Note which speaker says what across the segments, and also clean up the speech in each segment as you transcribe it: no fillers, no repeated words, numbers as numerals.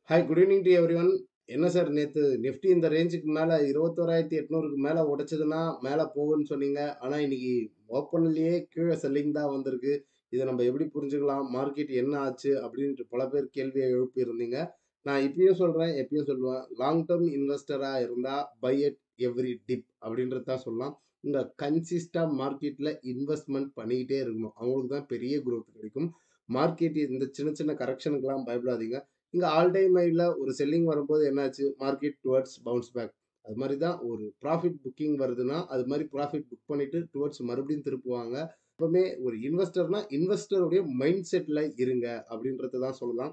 Speaker 1: Hi, good evening to everyone. என்ன sir நேத்து Nifty இந்த ரேஞ்சுக்கு மேல 21,800க்கு மேல உடைச்சதுன்னா, மேல போகும்ன்னு சொன்னீங்க. ஆனா இன்னைக்கு ஓப்பன்லயே கீழ செல்லிங் தான் வந்திருக்கு. இத நம்ம எப்படி புரிஞ்சுக்கலாம்? மார்க்கெட் என்ன ஆச்சு? அப்படின்ட்டு பல பேர் கேள்விய எழுப்பியிருந்தீங்க. நான் இப்பயும் சொல்றேன், எப்பயும் சொல்லுவேன். லாங் டெர்ம் இன்வெஸ்டரா இருந்தா பை அட் எவ்ரி டிப் அப்படின்றது தான் சொல்லலாம். இந்த கன்சிஸ்டா மார்க்கெட்ல இன்வெஸ்ட்மென்ட் பண்ணிக்கிட்டே இருக்கணும். அவங்களுக்கு தான் பெரிய குரோத் கிடைக்கும். மார்க்கெட் இந்த சின்ன சின்ன கரெக்ஷனுக்குலாம் பயப்படாதீங்க. இங்க ஆல் டைம் ஹைல ஒரு செல்லிங் வரும்போது என்னாச்சு? Market towards bounce back. அது மாரி தான் ஒரு ப்ராஃபிட் புக்கிங் வருதுன்னா, அது மாரி ப்ராஃபிட் புக் பண்ணிட்டு டுவர்ட்ஸ் மறுபடியும் திருப்புவாங்க. எப்பவுமே ஒரு இன்வெஸ்டர்னா, இன்வெஸ்டருடைய மைண்ட் செட்ல இருங்க அப்படின்றத தான் சொல்லலாம்.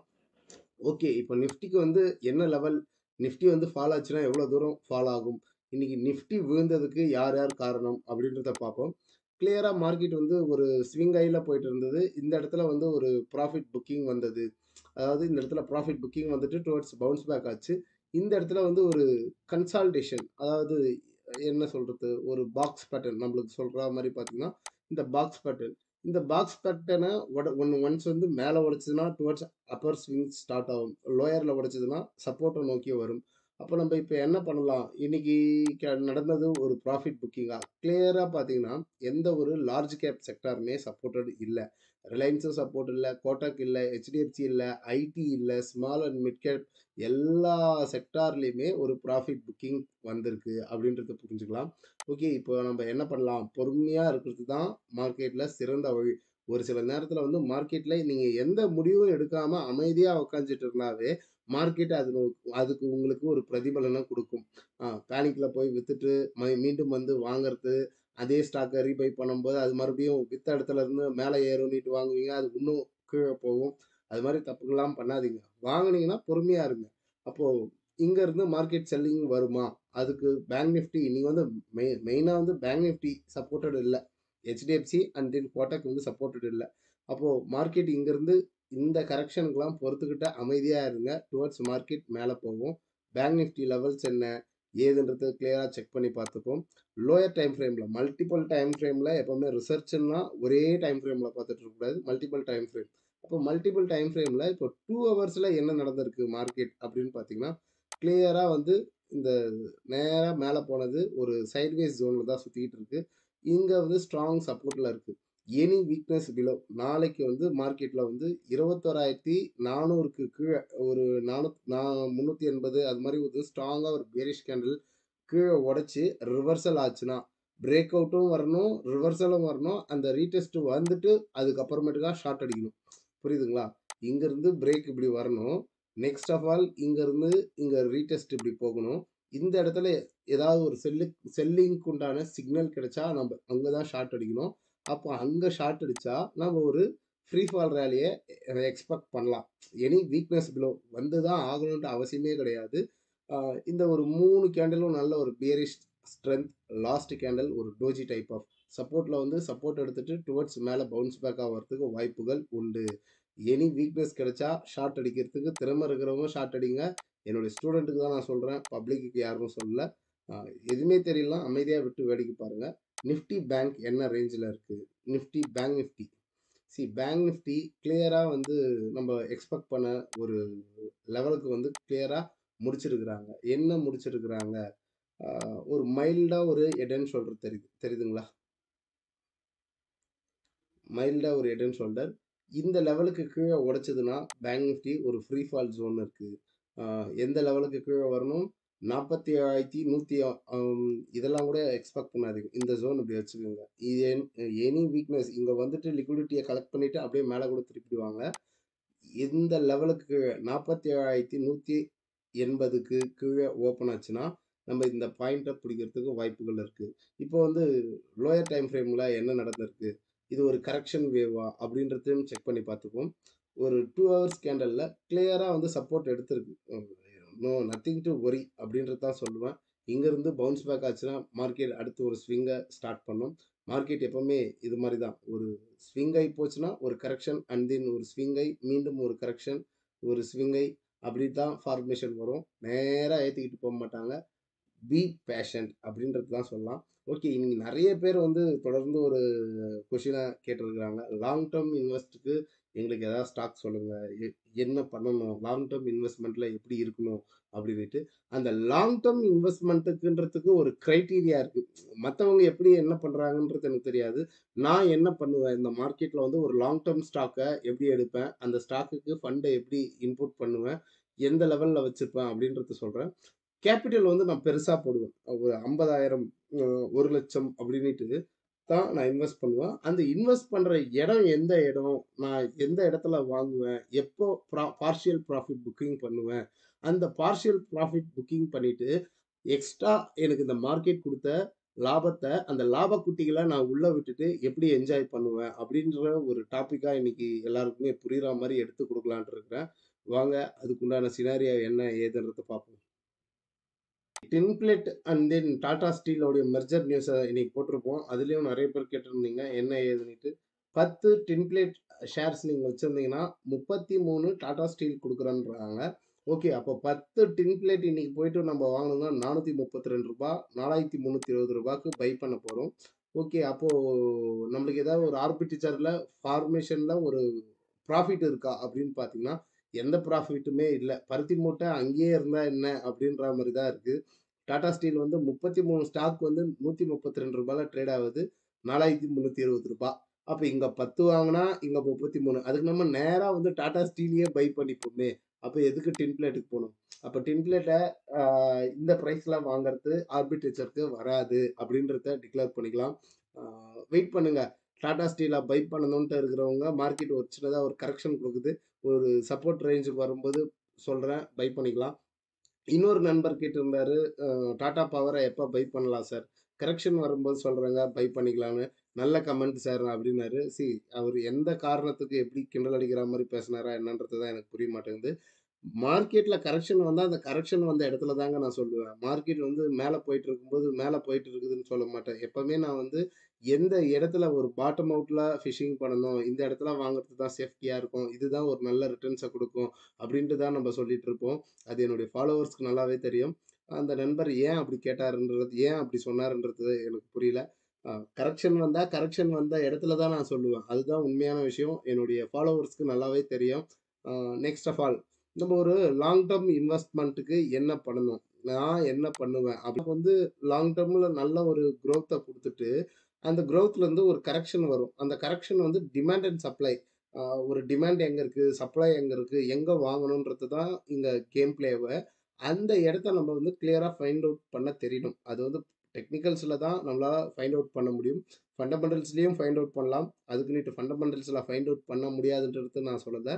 Speaker 1: ஓகே. இப்ப நிஃப்டிக்கு வந்து என்ன லெவல்? நிஃப்டி வந்து ஃபால் ஆச்சுன்னா எவ்வளோ தூரம் ஃபால் ஆகும்? இன்னைக்கு நிஃப்டி விழுந்ததுக்கு யார் யார் காரணம்? அப்படின்றத பார்ப்போம். கிளியரா மார்க்கெட் வந்து ஒரு ஸ்விங் ஹைல போயிட்டு இருந்தது. இந்த இடத்துல வந்து ஒரு ப்ராஃபிட் புக்கிங் வந்தது. அதாவது இந்த இடத்துல ப்ராஃபிட் புக்கிங் வந்துட்டு டுவர்ட்ஸ் பவுன்ஸ் பேக் ஆச்சு. இந்த இடத்துல வந்து ஒரு கன்சால்டேஷன், அதாவது என்ன சொல்றது? ஒரு பாக்ஸ் பேட்டர்ன் நம்மளுக்கு சொல்ற மாரி பார்த்தீங்கன்னா, இந்த பாக்ஸ் பேட்டர்ன். இந்த பாக்ஸ் பேட்டர்ன ஒன்ஸ் வந்து மேல உடைச்சதுன்னா டுவர்ட்ஸ் அப்பர் ஸ்விங் ஸ்டார்ட் ஆகும். லோயர்ல உடைச்சதுன்னா சப்போர்ட்ட நோக்கி வரும். அப்ப நம்ம இப்ப என்ன பண்ணலாம்? இன்னைக்கு நடந்தது ஒரு ப்ராஃபிட் புக்கிங்கா? கிளியரா பார்த்தீங்கன்னா, எந்த ஒரு லார்ஜ் கேப் செக்டாருமே சப்போர்ட்டட் இல்ல. ரிலையன்ஸும் சப்போர்ட் இல்ல, கோட்டக் இல்ல, HDFC இல்ல, ஐடி இல்ல, ஸ்மால் அண்ட் மிட் கேப் எல்லா செக்டார்லயுமே ஒரு ப்ராஃபிட் புக்கிங் வந்திருக்கு அப்படின்றத புரிஞ்சுக்கலாம். ஓகே. இப்போ நம்ம என்ன பண்ணலாம்? பொறுமையா இருக்கிறது தான் மார்க்கெட்ல சிறந்த வழி. ஒரு சில நேரத்துல வந்து மார்க்கெட்ல நீங்க எந்த முடிவும் எடுக்காம அமைதியா உட்கார்ந்துட்டு இருந்தாவே, மார்க்கெட் அதுக்கு உங்களுக்கு ஒரு பிரதிபலன குடுக்கும். பேனிக்ல போய் வித்துட்டு மீண்டும் வந்து வாங்குறது, அதே ஸ்டாக்க ரீபை பண்ணும்போது, அது மறுபடியும் வித்த இடத்துல இருந்து மேல ஏறும்னிட்டு வாங்குவீங்க. அது இன்னும் கீழ போகும். அது மாரி தப்புகள்லாம் பண்ணாதீங்க. வாங்குனீங்கன்னா பொறுமையா இருங்க. அப்போ இங்க இருந்து மார்க்கெட் செல்லிங் வருமா? அதுக்கு பேங்க் நிஃப்டி நீங்க வந்து மெயினா வந்து பேங்க் நிஃப்டி சப்போர்ட்டட் இல்ல. HDFC அண்ட் தென் கோட்டக் வந்து சப்போர்ட்டட் இல்ல. அப்போ மார்க்கெட் இங்கிருந்து இந்த கரெக்ஷனுக்குலாம் பொறுத்துக்கிட்டு அமைதியா இருங்க. டுவர்ட்ஸ் மார்க்கெட் மேல போகும். பேங்க் நிஃப்டி லெவல்ஸ் என்ன? ஏதுன்றது கிளியரா செக் பண்ணி பார்த்துப்போம். லோயர் டைம் ஃப்ரேம்ல மல்டிபிள் டைம் ஃப்ரேம்ல எப்பவுமே ரிசர்ச்ன்னா ஒரே டைம் ஃப்ரேம்ல பார்த்துட்டு இருக்கக்கூடாது. Multiple time frame. அப்போ மல்டிபிள் டைம் ஃப்ரேம்ல இப்போ 2 ஹவர்ஸ்ல என்ன நடந்திருக்கு மார்க்கெட் அப்படின்னு பார்த்தீங்கன்னா, கிளியரா வந்து இந்த நேரா மேல போனது ஒரு சைட்வேஸ் ஜோன்ல தான் சுத்திக்கிட்டு இருக்கு. இங்க வந்து ஸ்ட்ராங் சப்போர்ட்ல இருக்கு. எனி வீக்னஸ் பிலோ நாளைக்கு வந்து மார்க்கெட்ல வந்து 21,400க்கு கீழ ஒரு 380 அது மாரி ஒரு ஸ்ட்ராங்கா ஒரு பேரிஷ் கேண்டில் கீழ உடைச்சு ரிவர்சல் ஆச்சுன்னா, பிரேக் அவுட்டும் வரணும், ரிவர்சலும் வரணும். அந்த ரீடெஸ்ட் வந்துட்டு அதுக்கப்புறமேட்டுக்கா ஷார்ட் அடிக்கணும். புரியுதுங்களா? இங்கிருந்து பிரேக் இப்படி வரணும். நெக்ஸ்ட் ஆஃப் ஆல் இங்கிருந்து இங்க ரீடெஸ்ட் இப்படி போகணும். இந்த இடத்துல ஏதாவது ஒரு செல்லிங்க்கு உண்டான சிக்னல் கிடைச்சா நம்ப அங்க தான் ஷார்ட் அடிக்கணும். அப்போ அங்க ஷார்ட் அடிச்சா, நம்ம ஒரு ஃப்ரீ ஃபால் ராலிய எக்ஸ்பெக்ட் பண்ணலாம். எனி வீக்னஸ் பிலோ வந்து தான் ஆகணும்ன்ட்டு அவசியமே கிடையாது. அ இந்த ஒரு 3 கேண்டிலும் நல்ல ஒரு பியரிஷ் ஸ்ட்ரெங்த். லாஸ்ட் கேண்டில் ஒரு டோஜி டைப் ஆஃப் சப்போர்ட்ல வந்து சப்போர்ட் எடுத்துட்டு டுவர்ட்ஸ் மேல பவுன்ஸ் பேக் ஆவறதுக்கு வாய்ப்புகள் உண்டு. எனி வீக்னஸ் கிடைச்சா ஷார்ட் அடிக்கிறதுக்கு திறமை இருக்கிறவங்க ஷார்ட் அடிங்க. என்னுடைய ஸ்டூடண்ட்டுக்கு தான் நான் சொல்றேன். பப்ளிக்குக்கு யாருக்கும் சொல்லல. அ எதுவுமே தெரியலனா அமைதியா விட்டு வேடிக்கை பாருங்க. நிஃப்டி பேங்க் என்ன ரேஞ்சுல இருக்கு? Bank Nifty. பேங்க் நிஃப்டி கிளியரா வந்து நம்ம எக்ஸ்பெக்ட் பண்ண ஒரு லெவலுக்கு வந்து கிளியரா முடிச்சிருக்கிறாங்க. என்ன முடிச்சிருக்கிறாங்க? அ ஒரு மைல்டா ஒரு ஹெட் அண்ட் ஷோல்டர் தெரியுதுங்களா? மைல்டா ஒரு ஹெட் அண்ட் ஷோல்டர். இந்த லெவலுக்கு கீழ உடைச்சதுன்னா, பேங்க் நிஃப்டி ஒரு ஃப்ரீ ஃபால் ஜோன் இருக்கு. அ எந்த லெவலுக்கு கீழ வரணும்? 47,100 இதெல்லாம் கூட எக்ஸ்பெக்ட் பண்ணாதீங்க. இந்த ஜோன் இப்படி வச்சுக்கோங்க. இது எனி வீக்னஸ் இங்க வந்துட்டு லிக்விடிட்டிய கலெக்ட் பண்ணிட்டு அப்படியே மேல கூட திருப்பிடுவாங்க. இந்த லெவலுக்கு கீழ 47,180க்கு கீழ ஓப்பன் ஆச்சுன்னா, நம்ம இந்த பாயிண்ட்ட பிடிக்கிறதுக்கு வாய்ப்புகள் இருக்கு. இப்போ வந்து லோயர் டைம் ஃப்ரேம்ல என்ன நடந்திருக்கு? இது ஒரு கரெக்ஷன் வேவா? அப்படின்றதையும் செக் பண்ணி பார்த்துக்குவோம். ஒரு 2 ஹவர்ஸ் கேண்டல்ல கிளியரா வந்து சப்போர்ட் எடுத்திருக்கு. நத்திங் டூ வொரி அப்படின்றது தான் சொல்லுவேன். இங்கருந்து பவுன்ஸ் பேக் ஆச்சுன்னா, மார்க்கெட் அடுத்து ஒரு ஸ்விங்க ஸ்டார்ட் பண்ணும். மார்க்கெட் எப்பவுமே இது மாரி தான். ஒரு ஸ்விங் ஆயி போச்சுன்னா, ஒரு கரெக்ஷன் அண்ட் தென் ஒரு ஸ்விங் ஆயி மீண்டும் ஒரு கரெக்ஷன், ஒரு ஸ்விங் ஆயி அப்படி தான் ஃபார்மேஷன் வரும். நேரா ஏத்திக்கிட்டு போ மாட்டாங்க. பி பேஷண்ட் அப்படின்றது தான் சொல்லலாம். ஓகே. இன்னைக்கு நெறைய பேர் வந்து தொடர்ந்து ஒரு கொஸ்டின கேட்டிருக்கிறாங்க. லாங் டெர்ம் இன்வெஸ்ட்க்கு எங்களுக்கு ஏதாவது ஸ்டாக் சொல்லுங்க. எ என்ன பண்ணணும்? லாங் டெர்ம் இன்வெஸ்ட்மென்ட்ல எப்படி இருக்கணும்? அப்படின்னுட்டு. அந்த லாங் டெர்ம் இன்வெஸ்ட்மென்ட்க்குன்றதுக்கு ஒரு கிரைட்டீரியா இருக்கு. மத்தவங்க எப்படி என்ன பண்றாங்கன்றது எனக்கு தெரியாது. நான் என்ன பண்ணுவேன்? இந்த மார்க்கெட்ல வந்து ஒரு லாங் டெர்ம் ஸ்டாக்க எப்படி எடுப்பேன்? அந்த ஸ்டாக்குக்கு ஃபண்ட எப்படி இன்புட் பண்ணுவேன்? எந்த லெவல்ல வச்சிருப்பேன்? அப்படின்றத சொல்றேன். கேப்பிட்டல் வந்து நான் பெருசா போடுவேன். ஒரு 50,000 1,00,000 அப்படின்னுட்டு தான் நான் இன்வெஸ்ட் பண்ணுவேன். அந்த இன்வெஸ்ட் பண்ற இடம் எந்த இடம்? நான் எந்த இடத்துல வாங்குவேன்? எப்போ பார்ஷியல் ப்ராஃபிட் புக்கிங் பண்ணுவேன்? அந்த பார்ஷியல் ப்ராஃபிட் புக்கிங் பண்ணிட்டு, எக்ஸ்ட்ரா எனக்கு இந்த மார்க்கெட் குடுத்த லாபத்த, அந்த லாப குட்டிகள நான் உள்ள விட்டுட்டு எப்படி என்ஜாய் பண்ணுவேன்? அப்படின்ற ஒரு டாபிக்கா இன்னைக்கு எல்லாருக்குமே புரியிற மாரி எடுத்து குடுக்கலான்ட்டு இருக்கிறேன். வாங்க அதுக்குண்டான சினாரியோ என்ன ஏதுன்றத பார்ப்போம். டின்பிளேட் அண்ட் தென் டாடா ஸ்டீலோடைய மெர்ஜர் நியூஸ இன்னைக்கு போட்டிருப்போம். அதிலயும் நெறைய பேர் கேட்டிருந்தீங்க. என்ன ஏதுன்னுட்டு. 10 டின்பிளேட் ஷேர்ஸ் நீங்க வச்சிருந்தீங்கன்னா, 33 டாடா ஸ்டீல் குடுக்குறேன்றாங்க. ஓகே. அப்போ 10 டின்பிளேட் இன்னைக்கு போயிட்டு நம்ம வாங்கணும்னா ரூ. 432 ரூ. 4,320க்கு பை பண்ண போறோம். ஓகே. அப்போ நம்மளுக்கு ஏதாவது ஒரு ஆர்பிட்ரேஜர்ல ஃபார்மேஷன்ல ஒரு ப்ராஃபிட் இருக்கா? அப்படின்னு பார்த்தீங்கன்னா, எந்த ப்ராஃபிட்டுமே இல்ல. பருத்தி மூட்டை அங்கேயே இருந்தா என்ன? அப்படின்ற மாரி தான் இருக்கு. டாடா ஸ்டீல் வந்து 33 ஸ்டாக் வந்து ரூ. 132ல ட்ரேட் ஆகுது. ரூ. 4,320. அப்ப இங்க 10 வாங்குனா, இங்க 33. அதுக்கு நம்ம நேரா வந்து டாடா ஸ்டீலயே பை பண்ணிப்போமே! அப்ப எதுக்கு டின் பிளேட்டுக்கு போணும்? அப்ப டின் பிளேட்ட அ இந்த பிரைஸ்ல வாங்குறது ஆர்பிட்ரேஜருக்கு வராது அப்படின்றத டிக்ளேர் பண்ணிக்கலாம். அ வெயிட் பண்ணுங்க. டாடா ஸ்டீல பை பண்ணணுன்ட்டு இருக்கிறவங்க மார்க்கெட் ஒரு சின்னதா ஒரு கரெக்ஷன் குடுக்குது. ஒரு சப்போர்ட் ரேஞ்சுக்கு வரும்போது சொல்றேன். பை பண்ணிக்கலாம். இன்னொரு நண்பர் கேட்டிருந்தாரு, டாடா பவர எப்ப பை பண்ணலாம் சார்? கரெக்ஷன் வரும்போது சொல்றேங்க, பை பண்ணிக்கலான்னு. நல்ல கமெண்ட் சார் அப்டின்னாரு. அவரு எந்த காரணத்துக்கு எப்படி கிண்டல் அடிக்கிற மாரி பேசினாரா என்னன்றது தான் எனக்கு புரிய மாட்டேங்குது. மார்க்கெட்ல கரெக்ஷன் வந்தா, அந்த கரெக்ஷன் வந்த இடத்துல தாங்க நான் சொல்லுவேன். மார்க்கெட் வந்து மேல போயிட்டு இருக்கும்போது, மேல போயிட்டு இருக்குதுன்னு சொல்ல மாட்டேன். எப்பவுமே நான் வந்து எந்த இடத்துல ஒரு பாட்டம் அவுட்ல ஃபிஷிங் பண்ணணும், இந்த இடத்துல வாங்குறது தான் சேஃப்டியா இருக்கும். இதுதான் ஒரு நல்ல ரிட்டர்ன்ஸ குடுக்கும். அப்டின்ட்டு தான் நம்ம சொல்லிட்டு இருப்போம். அது என்னுடைய ஃபாலோவர்ஸ்க்கு நல்லாவே தெரியும். அந்த நண்பர் ஏன் அப்படி கேட்டாருன்றது, ஏன் அப்படி சொன்னாருன்றது எனக்கு புரியல. அ கரெக்ஷன் வந்த இடத்துல தான் நான் சொல்லுவேன். அதுதான் உண்மையான விஷயம். என்னுடைய ஃபாலோவர்ஸ்க்கு நல்லாவே தெரியும். அ நெக்ஸ்ட் ஆஃப் ஆல் நம்ம ஒரு லாங் டெர்ம் இன்வெஸ்ட்மென்ட்க்கு என்ன பண்ணணும்? நான் என்ன பண்ணுவேன்? அப்ப வந்து லாங் டெர்ம்ல நல்ல ஒரு குரோத்த குடுத்துட்டு, அந்த குரோத்ல இருந்து ஒரு கரெக்ஷன் வரும். அந்த கரெக்ஷன் வந்து டிமாண்ட் அண்ட் சப்ளை. அ ஒரு டிமாண்ட் எங்க இருக்கு? சப்ளை எங்க இருக்கு? எங்க வாங்கணும்ன்றது தான் இங்க கேம் பிளேவ. அந்த இடத்த நம்ம வந்து கிளியரா ஃபைண்ட் அவுட் பண்ண தெரியணும். அது வந்து டெக்னிக்கல்ஸ்ல தான் நம்மளால ஃபைண்ட் அவுட் பண்ண முடியும். ஃபண்டமெண்டல்ஸ்லயும் ஃபைண்ட் அவுட் பண்ணலாம். அதுக்குன்னிட்டு ஃபண்டமெண்டல்ஸ்ல ஃபைண்ட் அவுட் பண்ண முடியாதுன்றது நான் சொல்லல.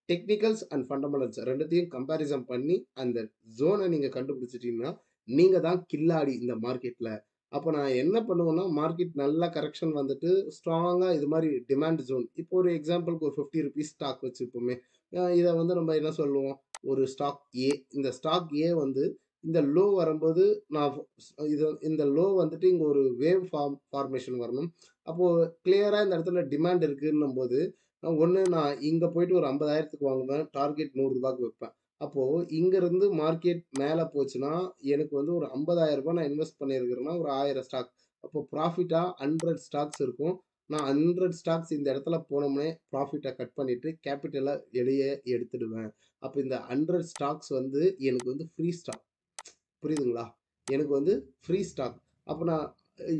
Speaker 1: டெக்னிக்கல்ஸ் அண்ட் ஃபண்டமெண்டல்ஸ் 2த்தையும் கம்பேரிசன் பண்ணி, அந்த ஜோன நீங்க கண்டுபிடிச்சுட்டீங்கன்னா, நீங்க தான் கில்லாடி இந்த மார்க்கெட்ல. அப்ப நான் என்ன பண்ணுவேன்னா, மார்க்கெட் நல்லா கரெக்ஷன் வந்துட்டு, ஸ்ட்ராங்கா இது மாரி டிமாண்ட் ஜோன். இப்போ ஒரு எக்ஸாம்பிள்க்கு ஒரு ₹50 ஸ்டாக் வச்சுப்போமே. இத வந்து நம்ம என்ன சொல்லுவோம்? ஒரு ஸ்டாக் ஏ. இந்த ஸ்டாக் ஏ வந்து இந்த லோ வரும்போது நான் இந்த லோ வந்துட்டு இங்க ஒரு வேவ் ஃபார்மேஷன் வரணும். அப்போ கிளியரா இந்த இடத்துல டிமாண்ட் இருக்குன்னும்போது, ஒண்ணு நான் இங்க போயிட்டு ஒரு 50,000க்கு வாங்குவேன். டார்கெட் ரூ. 100க்கு வைப்பேன். அப்போ இங்கருந்து மார்க்கெட் மேல போச்சுன்னா, எனக்கு வந்து ஒரு ரூ. 50,000 நான் இன்வெஸ்ட் பண்ணியிருக்கிறேன்னா, ஒரு 1000 ஸ்டாக். அப்போ ப்ராஃபிட்டா 100 ஸ்டாக்ஸ் இருக்கும். நான் 100 ஸ்டாக்ஸ் இந்த இடத்துல போனோம்னே ப்ராஃபிட்ட கட் பண்ணிட்டு, கேப்பிட்டல வெளிய எடுத்துடுவேன். அப்ப இந்த 100 ஸ்டாக்ஸ் வந்து எனக்கு வந்து ஃப்ரீ ஸ்டாக். புரியுதுங்களா? எனக்கு வந்து ஃப்ரீ ஸ்டாக். அப்ப நான்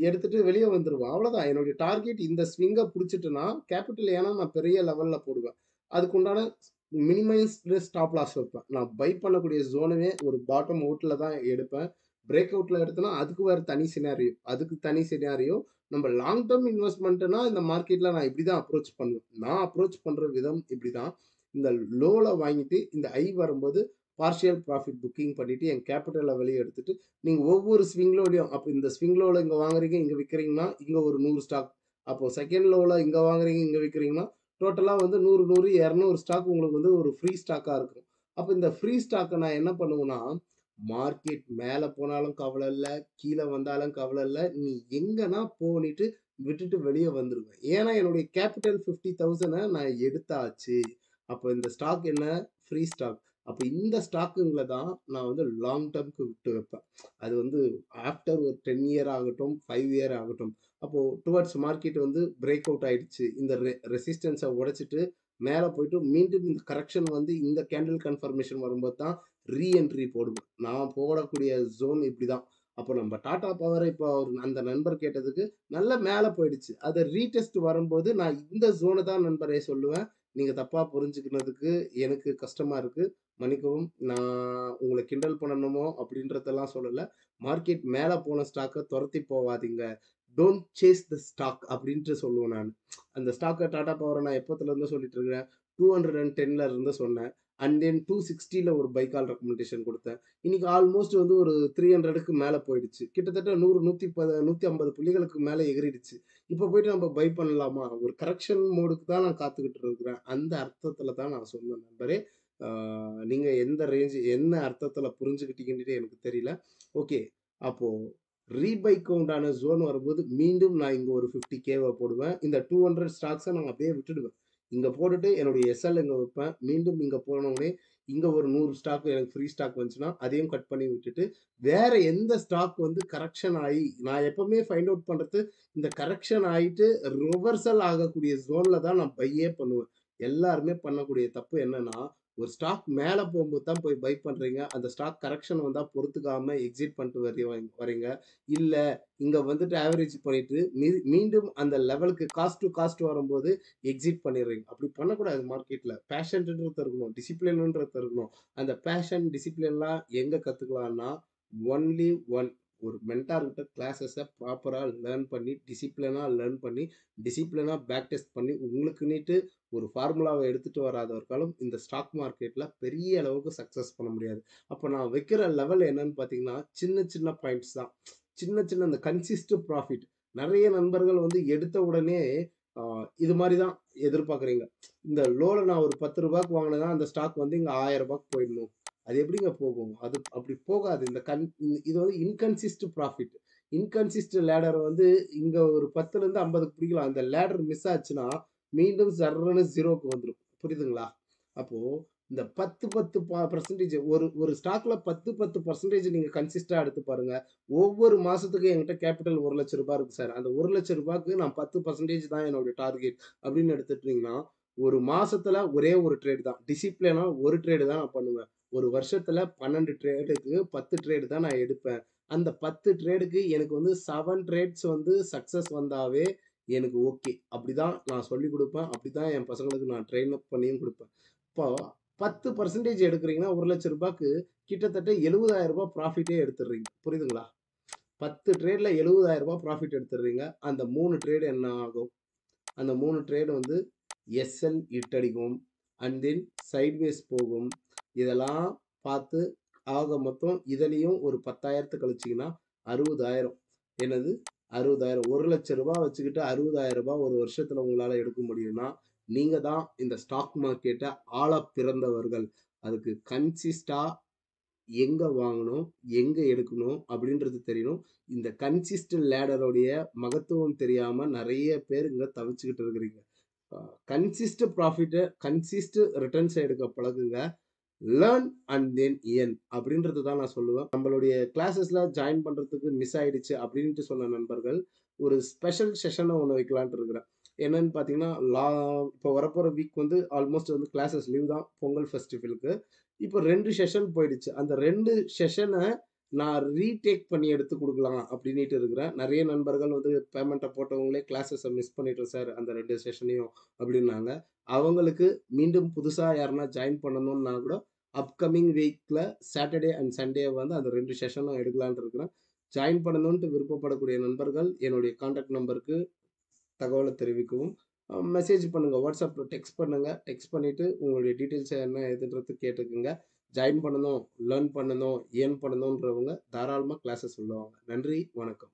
Speaker 1: எடுத்துட்டு வெளிய வந்துருவேன். அவ்வளோதான். என்னுடைய டார்கெட் இந்த ஸ்விங்க புடிச்சுட்டேன்னா, கேப்பிட்டல் ஏன்னா நான் பெரிய லெவல்ல போடுவேன். அதுக்குண்டான மினிமைஸ்டு ஸ்டாப் லாஸ் வைப்பேன். நான் பை பண்ணக்கூடிய ஜோனவே ஒரு பாட்டம் அவுட்ல தான் எடுப்பேன். பிரேக் அவுட்ல எடுத்தேன்னா, அதுக்கு வேற தனி சினாரியோ. அதுக்கு தனி சினாரியோ. நம்ம லாங் டெர்ம் இன்வெஸ்ட்மென்ட்னா இந்த மார்க்கெட்ல நான் இப்படி தான் அப்ரோச் பண்ணுவேன். நான் அப்ரோச் பண்ற விதம் இப்படிதான். இந்த லோல வாங்கிட்டு, இந்த ஹை வரும்போது பார்ஷியல் ப்ராஃபிட் புக்கிங் பண்ணிட்டு, என் கேப்பிட்டல வெளிய எடுத்துட்டு, நீங்க ஒவ்வொரு ஸ்விங் லோலயும் அப்ப இந்த ஸ்விங் லோல இங்க வாங்குறீங்க, இங்க விக்கிறீங்கன்னா, இங்க ஒரு 100 ஸ்டாக். அப்போ செகண்ட் லோல இங்க வாங்குறீங்க, இங்க விக்கிறீங்கன்னா, டோட்டலா வந்து 100, 100, 200 ஸ்டாக் உங்களுக்கு வந்து ஒரு ஃப்ரீ ஸ்டாக்கா இருக்கும். அப்ப இந்த ஃப்ரீ ஸ்டாக்க நான் என்ன பண்ணுவேன்னா, மார்க்கெட் மேல போனாலும் கவல இல்ல, கீழ வந்தாலும் கவல இல்ல. நீ எங்கன்னா போனிட்டு விட்டுட்டு வெளிய வந்துருவேன். ஏன்னா என்னுடைய கேப்பிட்டல் 50,000 நான் எடுத்தாச்சு. அப்ப இந்த ஸ்டாக் என்ன? Free stock. அப்ப இந்த ஸ்டாக்குங்கள தான் நான் வந்து லாங் டெர்ம்க்கு விட்டு வைப்பேன். அது வந்து ஆஃப்டர் ஒரு 10 இயர் ஆகட்டும், 5 இயர் ஆகட்டும். அப்போ டுவர்ட்ஸ் மார்க்கெட் வந்து பிரேக் அவுட் ஆயிடுச்சு. இந்த ரெசிஸ்டன்ஸ உடைச்சுட்டு மேல போயிட்டு மீண்டும் இந்த கரெக்ஷன் வந்து இந்த கேண்டில் கன்ஃபர்மேஷன் வரும்போது தான் என்ட்ரி போடுவேன். நான் போடக்கூடிய ஜோன் இப்படிதான். அப்போ நம்ம டாடா பவர் இப்போ அந்த நண்பர் கேட்டதுக்கு நல்லா மேல போயிடுச்சு. அத ரீடெஸ்ட் வரும்போது நான் இந்த ஜோன தான் நண்பரே சொல்லுவேன். நீங்க தப்பா புரிஞ்சுக்கினதுக்கு எனக்கு கஷ்டமா இருக்கு. மன்னிக்கவும். நான் உங்கள கிண்டல் பண்ணணுமோ அப்படின்றதெல்லாம் சொல்லல. மார்க்கெட் மேல போன ஸ்டாக்க தொரத்தி போவாதீங்க. டோன்ட் சேஸ் த ஸ்டாக் அப்படின்ட்டு சொல்லுவேன் நானு. அந்த ஸ்டாக்க டாடா பவர நான் எப்பத்துலருந்து சொல்லிட்டு இருக்கிறேன். 210ல இருந்து சொன்னேன். அண்ட் தென் 260ல ஒரு பை கால் ரெக்கமெண்டேஷன் குடுத்தேன். இன்னைக்கு ஆல்மோஸ்ட் வந்து ஒரு 300க்கு மேல போயிடுச்சு. கிட்டத்தட்ட 100, 150 புள்ளிகளுக்கு மேல எகிறிடுச்சு. இப்ப போயிட்டு நம்ம பை பண்ணலாமா? ஒரு கரெக்ஷன் மோடுக்கு தான் நான் காத்துக்கிட்டு இருக்கிறேன். அந்த அர்த்தத்துல தான் நான் சொன்னேன் நண்பரே. ஆ நீங்க எந்த ரேஞ்ச் என்ன அர்த்தத்துல புரிஞ்சுக்கிட்டீங்கன்னு எனக்கு தெரியல. ஓகே. அப்போ ரீபைக்கு உண்டான ஜோன் வரும்போது மீண்டும் நான் இங்க ஒரு 50K போடுவேன். இந்த 200 ஸ்டாக்ஸ நான் அப்படியே விட்டுடுவேன். இங்க போட்டுட்டு என்னுடைய எஸ்எல் இங்க வைப்பேன். மீண்டும் இங்க போனவுனே இங்க ஒரு 100 ஸ்டாக் எனக்கு ஃப்ரீ ஸ்டாக் வந்துச்சுன்னா, அதையும் கட் பண்ணி விட்டுட்டு, வேற எந்த ஸ்டாக் வந்து கரெக்ஷன் ஆயி நான் எப்பவுமே ஃபைண்ட் அவுட் பண்றது, இந்த கரெக்ஷன் ஆயிட்டு ரிவர்சல் ஆகக்கூடிய ஜோன்ல தான் நான் பையே பண்ணுவேன். எல்லாருமே பண்ணக்கூடிய தப்பு என்னன்னா, ஒரு ஸ்டாக் மேல போம்போது தான் போய் பை பண்றீங்க. அந்த ஸ்டாக் கரெக்ஷன் வந்தா பொறுத்துக்காம எக்ஸிட் பண்ணிட்டு வரீங்க. இல்ல இங்க வந்துட்டு ஆவரேஜ் பண்ணிட்டு மீண்டும் அந்த லெவலுக்கு காஸ்ட் டூ காஸ்ட் வரும்போது எக்ஸிட் பண்ணிடுறீங்க. அப்படி பண்ணக்கூடாது மார்க்கெட்ல. பேஷன்ன்றது இருக்கணும். டிசிப்ளின்ன்றது இருக்கணும். அந்த பேஷன், டிசிப்ளின்லாம் எங்க கத்துக்கலாம்னா, ஒன்லி ஒன் ஒரு மென்டார் கிட்ட கிளாஸஸ ப்ராப்பரா லேர்ன் பண்ணி, டிசிப்ளினா பேக் டெஸ்ட் பண்ணி உங்களுக்குன்னிட்டு ஒரு ஃபார்முலாவ எடுத்துட்டு வராதவர்களும் இந்த ஸ்டாக் மார்க்கெட்ல பெரிய அளவுக்கு சக்சஸ் பண்ண முடியாது. அப்ப நான் வைக்கிற லெவல் என்னன்னு பார்த்தீங்கன்னா, சின்ன சின்ன பாயிண்ட்ஸ் தான். சின்ன சின்ன அந்த கன்சிஸ்ட் ப்ராஃபிட். நெறைய நண்பர்கள் வந்து எடுத்த உடனே ஆ இது மாரி தான் எதிர்பார்க்குறீங்க. இந்த லோல நான் ஒரு ரூ. 10க்கு வாங்குனேன்னா, அந்த ஸ்டாக் வந்து இங்க ரூ. 1000க்கு போயிடணும். அது எப்படிங்க போகும்? அது அப்படி போகாது. இது வந்து இன்கன்சிஸ்ட் ப்ராஃபிட். இன்கன்சிஸ்ட் லேடர் வந்து இங்க ஒரு 10லேருந்து 50க்கு பிடிக்கலாம். அந்த லேடர் மிஸ் ஆச்சுன்னா, மீண்டும் சர்ருன்னு 0க்கு வந்துரும். புரியுதுங்களா? அப்போ இந்த 10 பெர்சன்டேஜ் ஒரு ஒரு ஸ்டாக்ல 10% நீங்க கன்சிஸ்டா எடுத்து பாருங்க. ஒவ்வொரு மாசத்துக்கும் என்கிட்ட கேப்பிட்டல் ரூ. 1,00,000 இருக்கு சார். அந்த ரூ. 1,00,000க்கு நான் 10% தான் என்னுடைய டார்கெட் அப்படின்னு எடுத்துட்டீங்கன்னா, ஒரு மாசத்துல ஒரே ஒரு ட்ரேட் தான். டிசிப்ளினா ஒரு ட்ரேடு தான் நான் பண்ணுவேன். ஒரு வருஷத்துல 12 ட்ரேடுக்கு 10 ட்ரேடு தான் நான் எடுப்பேன். அந்த 10 ட்ரேடுக்கு எனக்கு வந்து 7 ட்ரேட்ஸ் வந்து சக்சஸ் வந்தாவே எனக்கு ஓகே. அப்படிதான் நான் சொல்லிக் குடுப்பேன். அப்படிதான் என் பசங்களுக்கு நான் ட்ரெயின் அப் பண்ணியும் குடுப்பேன். இப்போ 10% எடுக்குறீங்கன்னா, ரூ. 1,00,000க்கு கிட்டத்தட்ட ரூ. 70,000 ப்ராஃபிட்டே எடுத்துடுறீங்க. புரியுதுங்களா? 10 ட்ரேட்ல ரூ. 70,000 ப்ராஃபிட் எடுத்துடுறீங்க. அந்த 3 ட்ரேட் என்ன ஆகும்? அந்த 3 ட்ரேட் வந்து எஸ்எல் ஹிட் அடிக்கும். அண்ட் தென் சைட்வேஸ் போகும். இதெல்லாம் பார்த்து ஆக மொத்தம் இதுலயும் ஒரு 10,000 கழிச்சீங்கன்னா 60,000. என்னது? 60,000 ரூ. 1,00,000 வச்சுக்கிட்டு ரூ. 60,000 ஒரு வருஷத்துல உங்களால எடுக்க முடியும்னா, நீங்க தான் இந்த ஸ்டாக் மார்க்கெட்ட ஆளப் பிறந்தவர்கள். அதுக்கு கன்சிஸ்டா எங்க வாங்கணும், எங்க எடுக்கணும் அப்படின்றது தெரியணும். இந்த கன்சிஸ்டன்ட் லேடருடைய மகத்துவம் தெரியாம நெறைய பேர் இங்க தவிச்சுக்கிட்டு இருக்கிறீங்க. அ கன்சிஸ்ட் ப்ராஃபிட்ட கன்சிஸ்ட் ரிட்டர்ன்ஸ எடுக்க பழகுங்க. லேர்ன் அண்ட் தென் எர்ன் அப்படின்றது தான் நான் சொல்லுவேன். நம்மளுடைய கிளாஸஸ்ல ஜாயின் பண்றதுக்கு மிஸ் ஆயிடுச்சு அப்படின்ட்டு சொன்ன நண்பர்கள், ஒரு ஸ்பெஷல் செஷன ஒண்ணு வைக்கலான்ட்டு இருக்கிறேன். என்னன்னு பார்த்தீங்கன்னா, இப்போ வரப்போற வீக் வந்து ஆல்மோஸ்ட் வந்து கிளாஸஸ் லீவ் தான் பொங்கல் ஃபெஸ்டிவலுக்கு. இப்போ 2 செஷன் போயிடுச்சு. அந்த 2 செஷன நான் ரீடேக் பண்ணி எடுத்து குடுக்கலாம் அப்படின்னிட்டு இருக்கிறேன். நெறைய நண்பர்கள் வந்து பேமெண்ட்ட போட்டவங்களே கிளாஸஸ மிஸ் பண்ணிட்டோம் சார் அந்த 2 செஷனையும் அப்படின்னாங்க. அவங்களுக்கு மீண்டும் புதுசா யாருன்னா ஜாயின் பண்ணணும்னா கூட அப்கமிங் வீக்ல சாட்டர்டே அண்ட் சண்டே வந்து அந்த 2 செஷனும் எடுக்கலான்ட்டு இருக்கிறேன். ஜாயின் பண்ணணுன்ட்டு விருப்பப்படக்கூடிய நண்பர்கள் என்னுடைய கான்டாக்ட் நம்பருக்கு தகவல தெரிவிக்கவும். மெசேஜ் பண்ணுங்க. WhatsAppல டெக்ஸ்ட் பண்ணுங்க. டெக்ஸ்ட் பண்ணிட்டு உங்களுடைய டீட்டெயில்ஸ் என்ன ஏதுன்றது கேட்டுக்கங்க. ஜாயின் பண்ணணும், லேர்ன் பண்ணணும், ஏர்ன் பண்ணணுன்றவங்க தாராளமா கிளாஸஸ் உள்ள வாங்க. நன்றி, வணக்கம்.